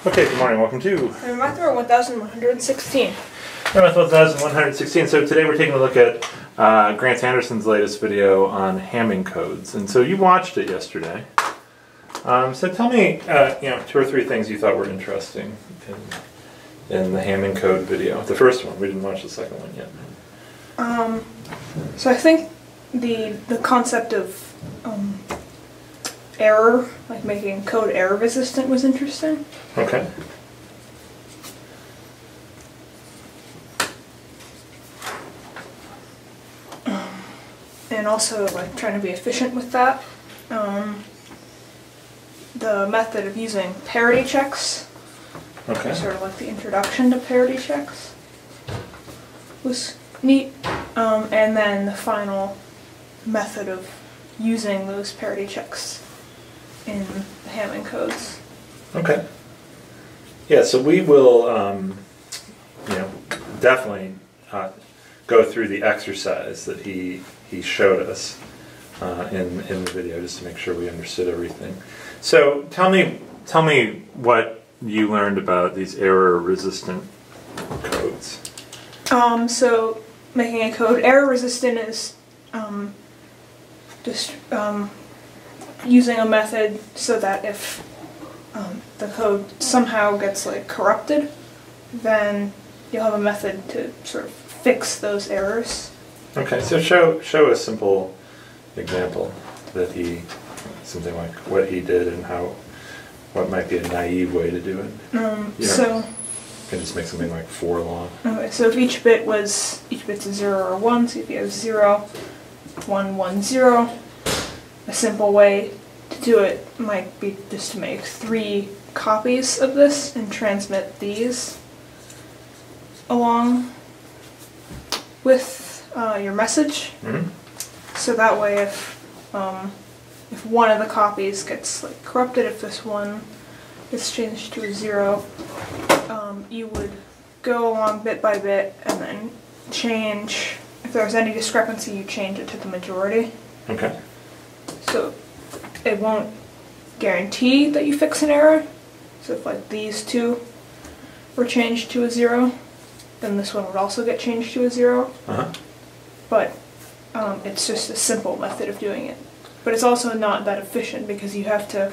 Okay, good morning. Welcome to FamilyMath1116. FamilyMath1116. So today we're taking a look at Grant Sanderson's latest video on Hamming codes. And so you watched it yesterday. So tell me, two or three things you thought were interesting in the Hamming code video. The first one. We didn't watch the second one yet. So I think the concept of error, like making code error resistant, was interesting. Okay. And also like trying to be efficient with that. The method of using parity checks, Okay. sort of like the introduction to parity checks, was neat. And then the final method of using those parity checks in the Hamming codes. Okay. Yeah, so we will, definitely go through the exercise that he showed us in the video, just to make sure we understood everything. So tell me what you learned about these error-resistant codes. So making a code error-resistant is just using a method so that if the code somehow gets like corrupted, then you'll have a method to sort of fix those errors. Okay, so show a simple example that something like what he did and what might be a naive way to do it. So you can just make something like 4 long. Okay, so if each bit's a 0 or 1, so if you have 0, 1, 1, 0, a simple way to do it might be just to make 3 copies of this and transmit these along with your message. Mm-hmm. So that way if one of the copies gets like corrupted, if this one gets changed to a 0, you would go along bit by bit and then change, if there's any discrepancy, you change it to the majority. Okay. So it won't guarantee that you fix an error. So if like these two were changed to a 0, then this one would also get changed to a 0. Uh-huh. But it's just a simple method of doing it. But it's also not that efficient because you have to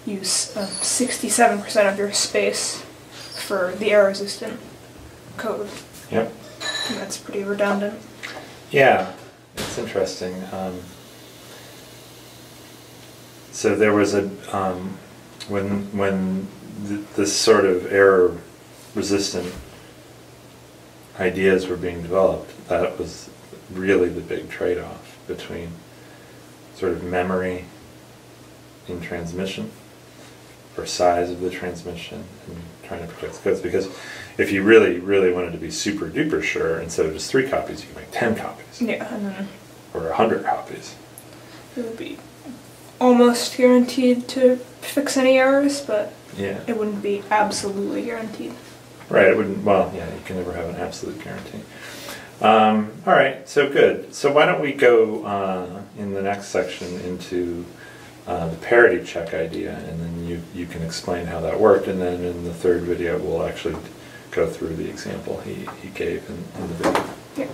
use 67% of your space for the error-resistant code. Yep. And that's pretty redundant. Yeah, it's interesting. So there was a when this sort of error-resistant ideas were being developed, that was really the big trade-off between sort of memory in transmission, or size of the transmission, and trying to protect the codes. Because if you really, really wanted to be super duper sure, instead of just 3 copies, you could make 10 copies. Yeah, and then or 100 copies. it would be almost guaranteed to fix any errors, but yeah, it wouldn't be absolutely guaranteed. Right, it wouldn't, well, yeah, you can never have an absolute guarantee. Alright, so good. So why don't we go in the next section into the parity check idea, and then you can explain how that worked, and then in the third video we'll actually go through the example he gave in the video. Yeah.